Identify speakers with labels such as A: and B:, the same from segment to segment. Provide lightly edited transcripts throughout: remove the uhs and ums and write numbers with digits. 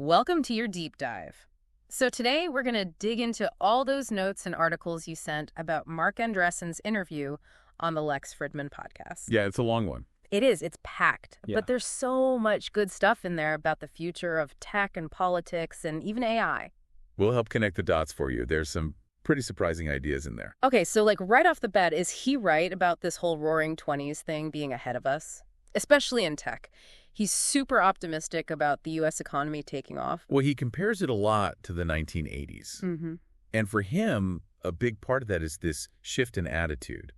A: Welcome to your deep dive. So today we're going to dig into all those notes and articles you sent about Marc Andreessen's interview on the Lex Fridman podcast.
B: Yeah, it's a long one.
A: It is. It's packed.
B: Yeah.
A: But there's so much good stuff in there about the future of tech and politics and even AI.
B: We'll help connect the dots for you. There's some pretty surprising ideas in there.
A: Okay, so right off the bat, is he right about this whole Roaring '20s thing being ahead of us? Especially in tech. He's super optimistic about the U.S. economy taking off.
B: Well, he compares it a lot to the 1980s.
A: Mm-hmm.
B: And for him, a big part of that is this shift in attitude.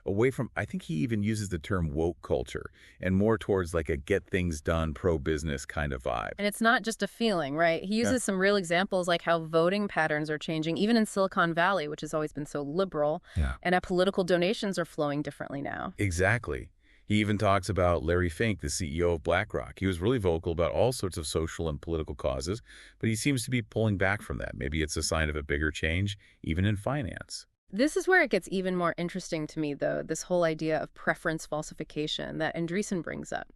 B: Away from, I think he even uses the term woke culture, and more towards like a get things done, pro-business kind of vibe.
A: And it's not just a feeling, right? He uses some real examples like how voting patterns are changing, even in Silicon Valley, which has always been so liberal, and how political donations are flowing differently now.
B: Exactly. He even talks about Larry Fink, the CEO of BlackRock. He was really vocal about all sorts of social and political causes, but he seems to be pulling back from that. Maybe it's a sign of a bigger change, even in finance.
A: This is where it gets even more interesting to me, though, this whole idea of preference falsification that Andreessen brings up.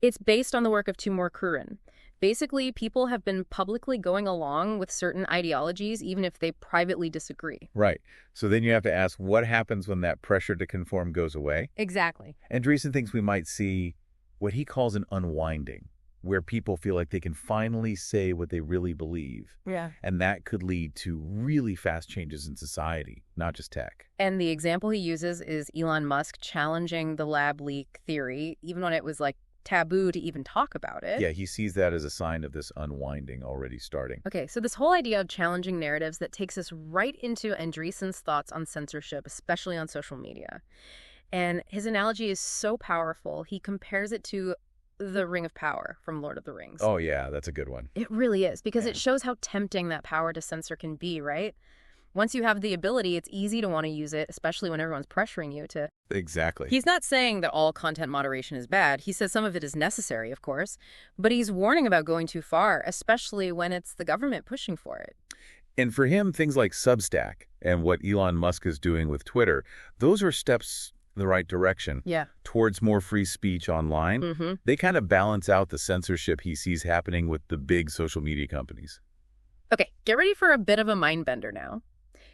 A: It's based on the work of Timur Kuran. Basically, people have been publicly going along with certain ideologies, even if they privately disagree.
B: Right. So then you have to ask, what happens when that pressure to conform goes away?
A: Exactly.
B: Andreessen thinks we might see what he calls an unwinding, where people feel like they can finally say what they really believe.
A: Yeah.
B: And that could lead to really fast changes in society, not just tech.
A: And the example he uses is Elon Musk challenging the lab leak theory, even when it was taboo to even talk about it.
B: Yeah, he sees that as a sign of this unwinding already starting.
A: Okay, so this whole idea of challenging narratives, that takes us right into Andreessen's thoughts on censorship, especially on social media. And his analogy is so powerful, he compares it to the Ring of Power from Lord of the Rings.
B: Oh, yeah, that's a good one.
A: It really is, because it shows how tempting that power to censor can be, right? Once you have the ability, it's easy to want to use it, especially when everyone's pressuring you to.
B: Exactly.
A: He's not saying that all content moderation is bad. He says some of it is necessary, of course, but he's warning about going too far, especially when it's the government pushing for it.
B: And for him, things like Substack and what Elon Musk is doing with Twitter, those are steps in the right direction towards more free speech online.
A: Mm-hmm.
B: They kind of balance out the censorship he sees happening with the big social media companies.
A: Okay, get ready for a bit of a mind bender now.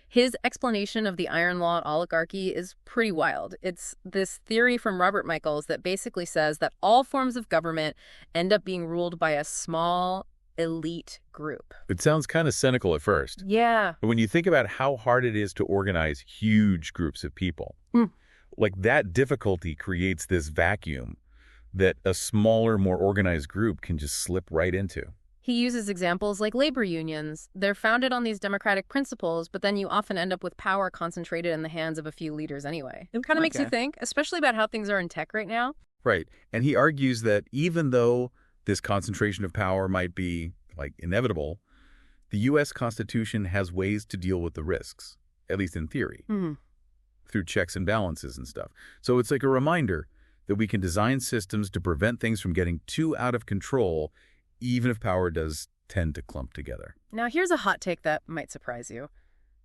A: His explanation of the iron law oligarchy is pretty wild. It's this theory from Robert Michaels that basically says that all forms of government end up being ruled by a small elite group.
B: It sounds kind of cynical at first.
A: Yeah.
B: But when you think about how hard it is to organize huge groups of people, like that difficulty creates this vacuum that a smaller, more organized group can just slip right into.
A: He uses examples like labor unions. They're founded on these democratic principles, but then you often end up with power concentrated in the hands of a few leaders anyway. It kind of makes you think, especially about how things are in tech right now.
B: Right. And he argues that even though this concentration of power might be, inevitable, the U.S. Constitution has ways to deal with the risks, at least in theory, through checks and balances and stuff. So it's like a reminder that we can design systems to prevent things from getting too out of control, even if power does tend to clump together.
A: Now, here's a hot take that might surprise you.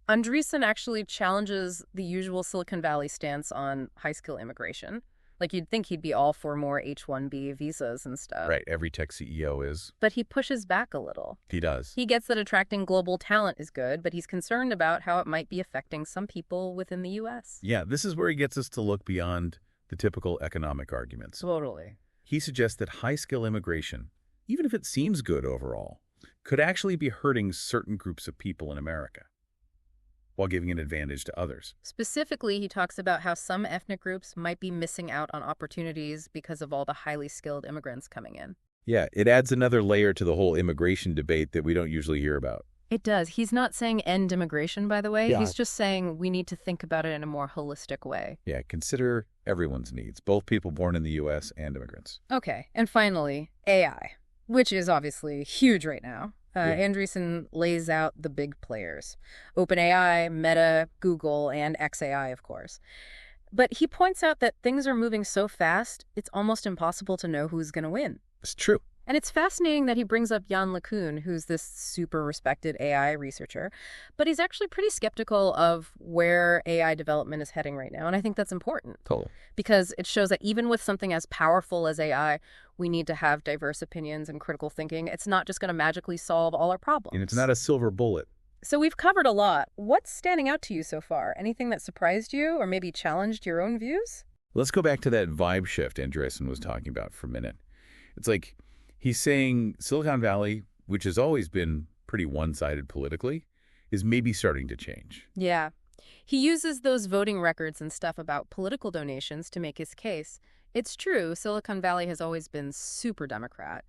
A: Andreessen actually challenges the usual Silicon Valley stance on high-skill immigration. You'd think he'd be all for more H-1B visas and stuff.
B: Right, every tech CEO is.
A: But he pushes back a little.
B: He does.
A: He gets that attracting global talent is good, but he's concerned about how it might be affecting some people within the U.S.
B: Yeah, this is where he gets us to look beyond the typical economic arguments.
A: Totally.
B: He suggests that high-skill immigration, even if it seems good overall, could actually be hurting certain groups of people in America while giving an advantage to others.
A: Specifically, he talks about how some ethnic groups might be missing out on opportunities because of all the highly skilled immigrants coming in.
B: Yeah, it adds another layer to the whole immigration debate that we don't usually hear about.
A: It does. He's not saying end immigration, by the way.
B: Yeah.
A: He's just saying we need to think about it in a more holistic way.
B: Yeah, consider everyone's needs, both people born in the U.S. and immigrants.
A: Okay, and finally, AI, which is obviously huge right now. Andreessen lays out the big players: OpenAI, Meta, Google, and xAI, of course. But he points out that things are moving so fast, it's almost impossible to know who's going to win.
B: It's true.
A: And it's fascinating that he brings up Jan LeCun, who's this super respected AI researcher, but he's actually pretty skeptical of where AI development is heading right now. And I think that's important.
B: Totally.
A: Because it shows that even with something as powerful as AI, we need to have diverse opinions and critical thinking. It's not just going to magically solve all our problems.
B: And it's not a silver bullet.
A: So we've covered a lot. What's standing out to you so far? Anything that surprised you or maybe challenged your own views?
B: Let's go back to that vibe shift Andreessen was talking about for a minute. It's like he's saying Silicon Valley, which has always been pretty one-sided politically, is maybe starting to change.
A: Yeah. He uses those voting records and stuff about political donations to make his case. It's true, Silicon Valley has always been super Democrat.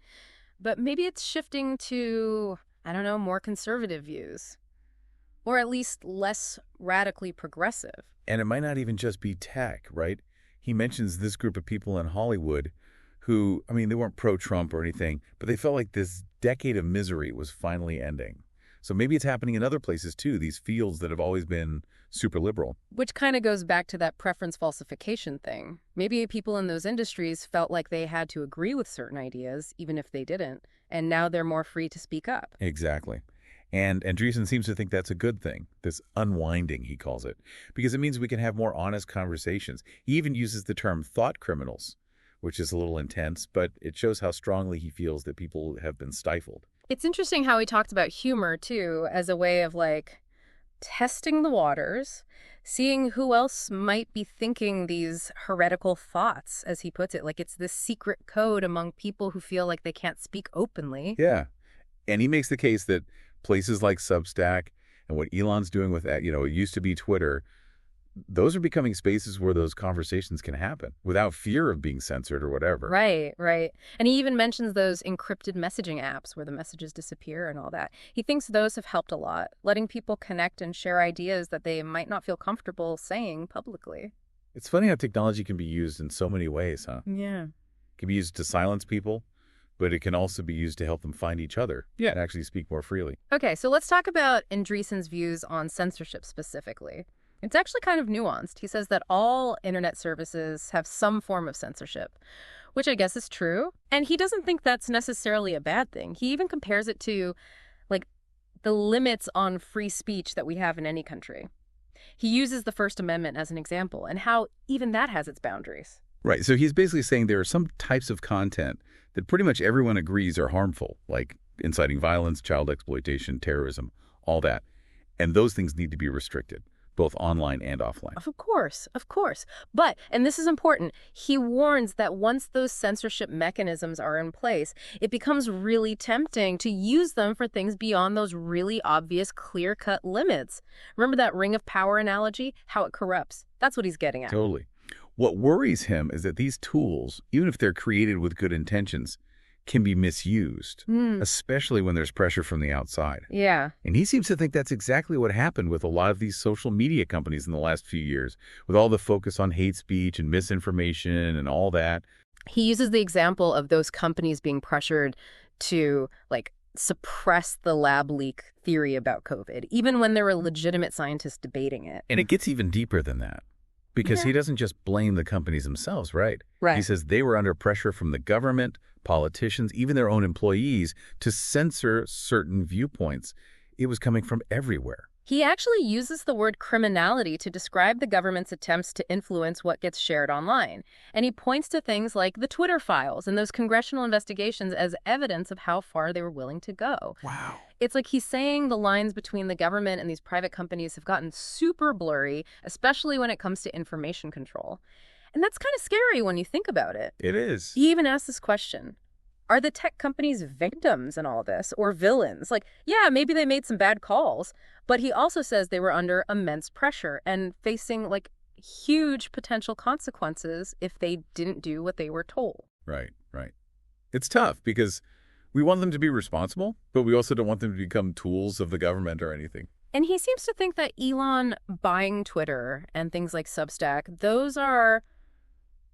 A: But maybe it's shifting to, I don't know, more conservative views. Or at least less radically progressive.
B: And it might not even just be tech, right? He mentions this group of people in Hollywood who, I mean, they weren't pro-Trump or anything, but they felt like this decade of misery was finally ending. So maybe it's happening in other places too, these fields that have always been super liberal.
A: Which kind of goes back to that preference falsification thing. Maybe people in those industries felt like they had to agree with certain ideas, even if they didn't, and now they're more free to speak up.
B: Exactly. And Andreessen seems to think that's a good thing, this unwinding, he calls it, because it means we can have more honest conversations. He even uses the term thought criminals, which is a little intense, but it shows how strongly he feels that people have been stifled.
A: It's interesting how he talked about humor, too, as a way of, like, testing the waters, seeing who else might be thinking these heretical thoughts, as he puts it. Like, it's this secret code among people who feel like they can't speak openly.
B: Yeah. And he makes the case that places like Substack and what Elon's doing with that, it used to be Twitter, those are becoming spaces where those conversations can happen without fear of being censored or whatever.
A: Right, right. And he even mentions those encrypted messaging apps where the messages disappear and all that. He thinks those have helped a lot, letting people connect and share ideas that they might not feel comfortable saying publicly.
B: It's funny how technology can be used in so many ways, huh?
A: Yeah.
B: It can be used to silence people, but it can also be used to help them find each other and actually speak more freely.
A: Okay, so let's talk about Andreessen's views on censorship specifically. It's actually kind of nuanced. He says that all internet services have some form of censorship, which I guess is true. And he doesn't think that's necessarily a bad thing. He even compares it to, like, the limits on free speech that we have in any country. He uses the First Amendment as an example and how even that has its boundaries.
B: Right. So he's basically saying there are some types of content that pretty much everyone agrees are harmful, like inciting violence, child exploitation, terrorism, all that. And those things need to be restricted, both online and offline.
A: Of course, of course. But, and this is important, he warns that once those censorship mechanisms are in place, it becomes really tempting to use them for things beyond those really obvious, clear-cut limits. Remember that ring of power analogy? How it corrupts. That's what he's getting at.
B: Totally. What worries him is that these tools, even if they're created with good intentions, can be misused, especially when there's pressure from the outside.
A: Yeah.
B: And he seems to think that's exactly what happened with a lot of these social media companies in the last few years, with all the focus on hate speech and misinformation and all that.
A: He uses the example of those companies being pressured to, like, suppress the lab leak theory about COVID, even when there were legitimate scientists debating it.
B: And it gets even deeper than that. Because he doesn't just blame the companies themselves, right?
A: Right.
B: He says they were under pressure from the government, politicians, even their own employees to censor certain viewpoints. It was coming from everywhere.
A: He actually uses the word criminality to describe the government's attempts to influence what gets shared online. And he points to things like the Twitter files and those congressional investigations as evidence of how far they were willing to go.
B: Wow.
A: It's like he's saying the lines between the government and these private companies have gotten super blurry, especially when it comes to information control. And that's kind of scary when you think about it.
B: It is.
A: He even asked this question. Are the tech companies victims in all this or villains? Like, yeah, maybe they made some bad calls, but he also says they were under immense pressure and facing, like, huge potential consequences if they didn't do what they were told.
B: Right, right. It's tough because we want them to be responsible, but we also don't want them to become tools of the government or anything.
A: And he seems to think that Elon buying Twitter and things like Substack, those are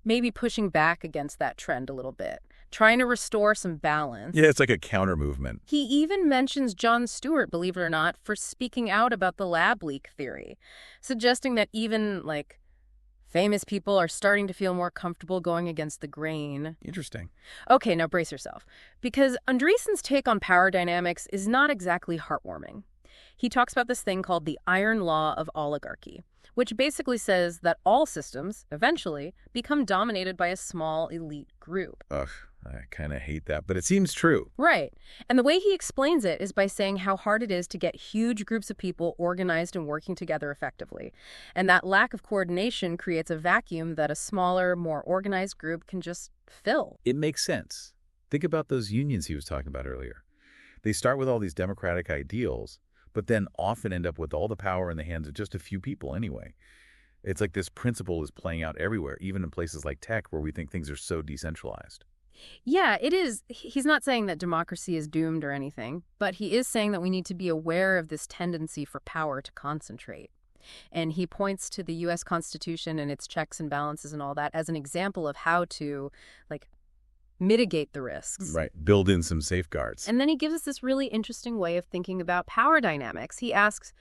A: maybe pushing back against that trend a little bit, trying to restore some balance.
B: Yeah, it's like a counter movement.
A: He even mentions Jon Stewart, believe it or not, for speaking out about the lab leak theory, suggesting that even, like, Famous people are starting to feel more comfortable going against the grain.
B: Interesting.
A: Okay, now brace yourself, because Andreessen's take on power dynamics is not exactly heartwarming. He talks about this thing called the iron law of oligarchy, which basically says that all systems, eventually, become dominated by a small elite group.
B: Ugh, I kind of hate that, but it seems true.
A: Right. And the way he explains it is by saying how hard it is to get huge groups of people organized and working together effectively. And that lack of coordination creates a vacuum that a smaller, more organized group can just fill.
B: It makes sense. Think about those unions he was talking about earlier. They start with all these democratic ideals, but then often end up with all the power in the hands of just a few people anyway. It's like this principle is playing out everywhere, even in places like tech where we think things are so decentralized.
A: Yeah, it is. He's not saying that democracy is doomed or anything, but he is saying that we need to be aware of this tendency for power to concentrate. And he points to the U.S. Constitution and its checks and balances and all that as an example of how to, mitigate the risks.
B: Right. Build in some safeguards.
A: And then he gives us this really interesting way of thinking about power dynamics. He asks,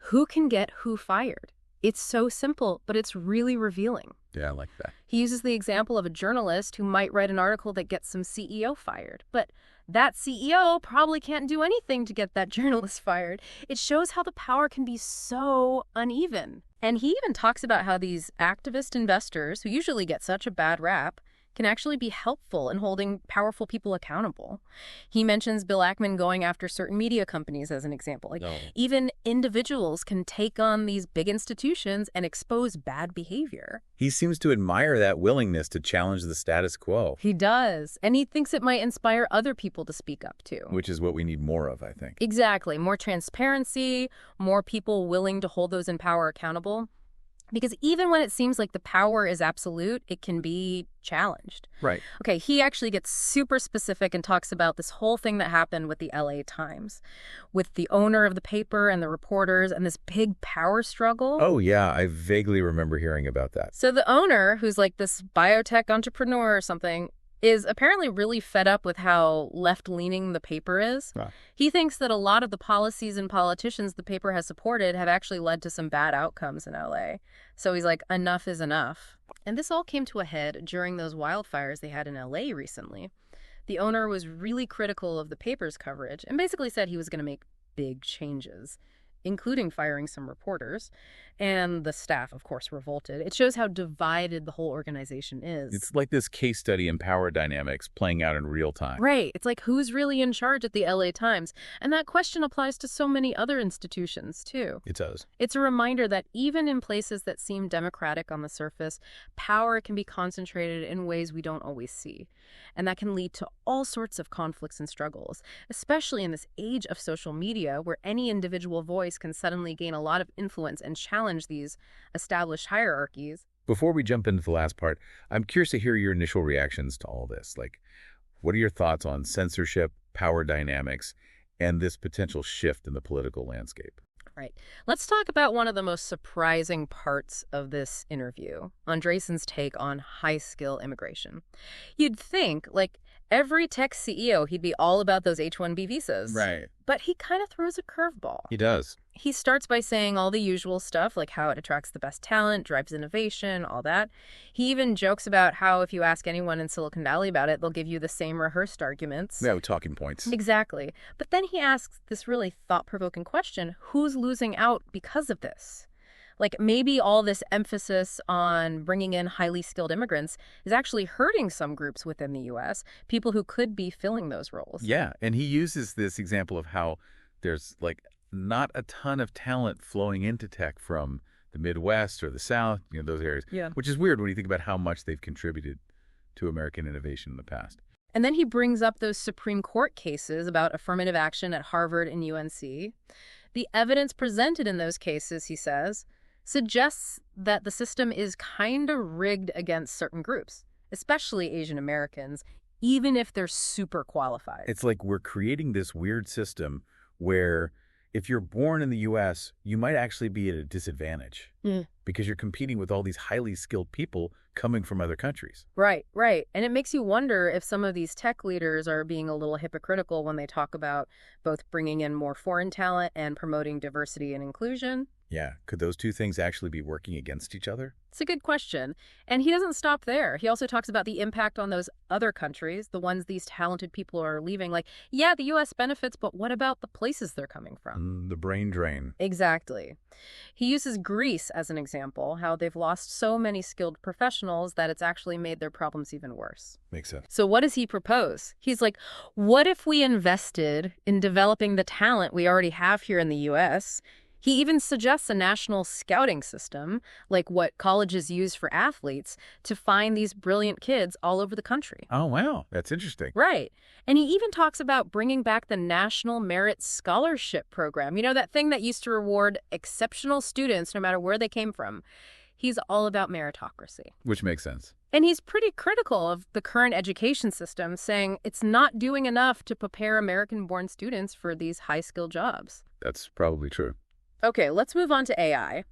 A: who can get who fired? It's so simple, but it's really revealing.
B: Yeah, I like that.
A: He uses the example of a journalist who might write an article that gets some CEO fired, but that CEO probably can't do anything to get that journalist fired. It shows how the power can be so uneven. And he even talks about how these activist investors, who usually get such a bad rap, can actually be helpful in holding powerful people accountable. He mentions Bill Ackman going after certain media companies as an example. Even individuals can take on these big institutions and expose bad behavior.
B: He seems to admire that willingness to challenge the status quo.
A: He does. And he thinks it might inspire other people to speak up too.
B: Which is what we need more of, I think.
A: Exactly. More transparency, more people willing to hold those in power accountable. Because even when it seems like the power is absolute, it can be challenged.
B: Right.
A: Okay, he actually gets super specific and talks about this whole thing that happened with the LA Times, with the owner of the paper and the reporters and this big power struggle.
B: Oh, yeah, I vaguely remember hearing about that.
A: So the owner, who's like this biotech entrepreneur or something, is apparently really fed up with how left-leaning the paper is. He thinks that a lot of the policies and politicians the paper has supported have actually led to some bad outcomes in LA. So he's like, enough is enough. And this all came to a head during those wildfires they had in LA recently. The owner was really critical of the paper's coverage and basically said he was going to make big changes, including firing some reporters. And the staff, of course, revolted. It shows how divided the whole organization is.
B: It's like this case study in power dynamics playing out in real time.
A: Right. It's like, who's really in charge at the LA Times? And that question applies to so many other institutions, too.
B: It does.
A: It's a reminder that even in places that seem democratic on the surface, power can be concentrated in ways we don't always see. And that can lead to all sorts of conflicts and struggles, especially in this age of social media where any individual voice can suddenly gain a lot of influence and challenge these established hierarchies.
B: Before we jump into the last part, I'm curious to hear your initial reactions to all this. What are your thoughts on censorship, power dynamics, and this potential shift in the political landscape?
A: Right. Let's talk about one of the most surprising parts of this interview, Andreessen's take on high-skill immigration. You'd think, every tech CEO, he'd be all about those H-1B visas.
B: Right.
A: But he kind of throws a curveball.
B: He does.
A: He starts by saying all the usual stuff, like how it attracts the best talent, drives innovation, all that. He even jokes about how if you ask anyone in Silicon Valley about it, they'll give you the same rehearsed arguments.
B: Yeah, with talking points.
A: Exactly. But then he asks this really thought-provoking question, who's losing out because of this? Maybe all this emphasis on bringing in highly skilled immigrants is actually hurting some groups within the U.S., people who could be filling those roles.
B: Yeah, and he uses this example of how there's, not a ton of talent flowing into tech from the Midwest or the South, those areas.
A: Yeah.
B: Which is weird when you think about how much they've contributed to American innovation in the past.
A: And then he brings up those Supreme Court cases about affirmative action at Harvard and UNC. The evidence presented in those cases, he says, suggests that the system is kind of rigged against certain groups, especially Asian Americans, even if they're super qualified.
B: It's like we're creating this weird system where if you're born in the U.S., you might actually be at a disadvantage because you're competing with all these highly skilled people coming from other countries.
A: Right. And it makes you wonder if some of these tech leaders are being a little hypocritical when they talk about both bringing in more foreign talent and promoting diversity and inclusion.
B: Yeah, could those two things actually be working against each other?
A: It's a good question. And he doesn't stop there. He also talks about the impact on those other countries, the ones these talented people are leaving. Like, yeah, the U.S. benefits, but what about the places they're coming from?
B: The brain drain.
A: Exactly. He uses Greece as an example, how they've lost so many skilled professionals that it's actually made their problems even worse.
B: Makes sense.
A: So what does he propose? He's like, what if we invested in developing the talent we already have here in the U.S.? He even suggests a national scouting system, like what colleges use for athletes, to find these brilliant kids all over the country.
B: Oh, wow. That's interesting.
A: Right. And he even talks about bringing back the National Merit Scholarship Program. You know, that thing that used to reward exceptional students no matter where they came from. He's all about meritocracy.
B: Which makes sense.
A: And he's pretty critical of the current education system, saying it's not doing enough to prepare American-born students for these high-skilled jobs.
B: That's probably true.
A: Okay, let's move on to AI.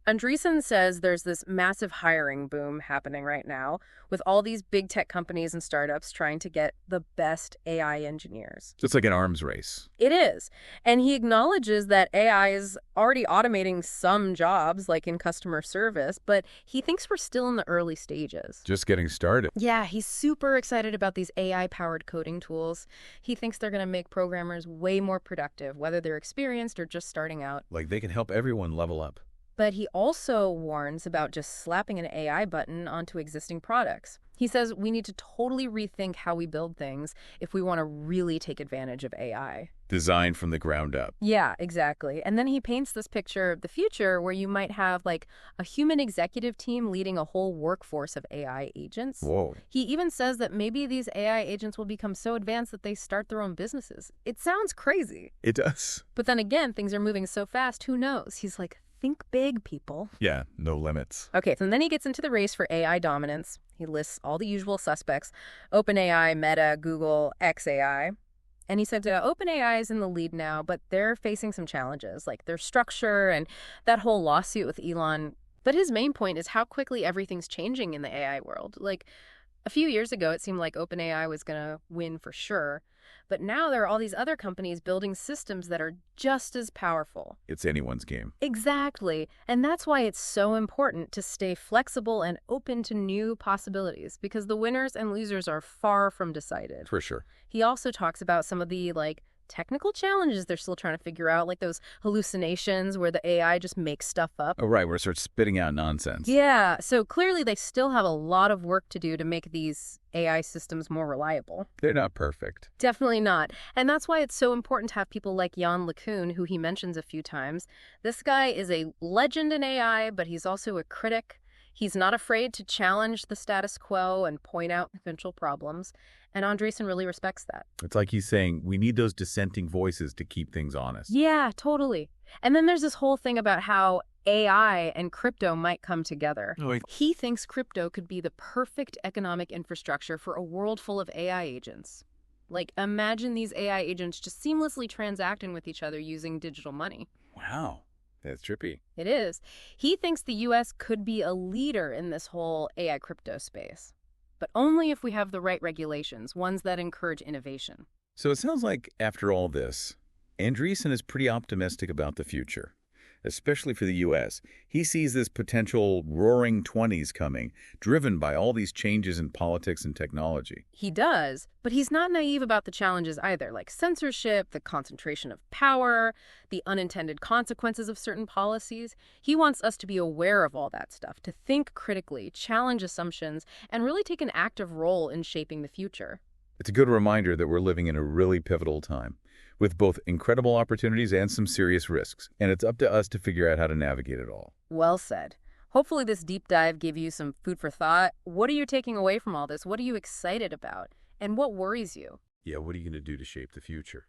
A: Andreessen says there's this massive hiring boom happening right now with all these big tech companies and startups trying to get the best AI engineers.
B: So it's like an arms race.
A: It is. And he acknowledges that AI is already automating some jobs, like in customer service, but he thinks we're still in the early stages.
B: Just getting started.
A: Yeah, he's super excited about these AI-powered coding tools. He thinks they're going to make programmers way more productive, whether they're experienced or just starting out.
B: Like they can help everyone level up.
A: But he also warns about just slapping an AI button onto existing products. He says we need to totally rethink how we build things if we want to really take advantage of AI.
B: Designed from the ground up.
A: Yeah, exactly. And then he paints this picture of the future where you might have like a human executive team leading a whole workforce of AI agents.
B: Whoa.
A: He even says that maybe these AI agents will become so advanced that they start their own businesses. It sounds crazy.
B: It does.
A: But then again, things are moving so fast, who knows? He's like, think big, people.
B: Yeah, no limits.
A: Okay, so then he gets into the race for AI dominance. He lists all the usual suspects: OpenAI, Meta, Google, xAI. And he said OpenAI is in the lead now, but they're facing some challenges, like their structure and that whole lawsuit with Elon. But his main point is how quickly everything's changing in the AI world. Like, a few years ago, it seemed like OpenAI was going to win for sure. But now there are all these other companies building systems that are just as powerful.
B: It's anyone's game.
A: Exactly. And that's why it's so important to stay flexible and open to new possibilities, because the winners and losers are far from decided.
B: For sure.
A: He also talks about some of the, technical challenges they're still trying to figure out, like those hallucinations where the AI just makes stuff up.
B: Oh, right, where it starts spitting out nonsense.
A: Yeah, so clearly they still have a lot of work to do to make these AI systems more reliable.
B: They're not perfect.
A: Definitely not. And that's why it's so important to have people like Jan LeCun, who he mentions a few times. This guy is a legend in AI, but he's also a critic. He's not afraid to challenge the status quo and point out potential problems. And Andreessen really respects that.
B: It's like he's saying, we need those dissenting voices to keep things honest.
A: Yeah, totally. And then there's this whole thing about how AI and crypto might come together. He thinks crypto could be the perfect economic infrastructure for a world full of AI agents. Like, imagine these AI agents just seamlessly transacting with each other using digital money.
B: Wow. That's trippy.
A: It is. He thinks the U.S. could be a leader in this whole AI crypto space, but only if we have the right regulations, ones that encourage innovation.
B: So it sounds like after all this, Andreessen is pretty optimistic about the future, especially for the U.S. He sees this potential roaring 20s coming, driven by all these changes in politics and technology.
A: He does, but he's not naive about the challenges either, like censorship, the concentration of power, the unintended consequences of certain policies. He wants us to be aware of all that stuff, to think critically, challenge assumptions, and really take an active role in shaping the future.
B: It's a good reminder that we're living in a really pivotal time, with both incredible opportunities and some serious risks, and it's up to us to figure out how to navigate it all.
A: Well said. Hopefully this deep dive gave you some food for thought. What are you taking away from all this? What are you excited about? And what worries you?
B: Yeah, what are you going to do to shape the future?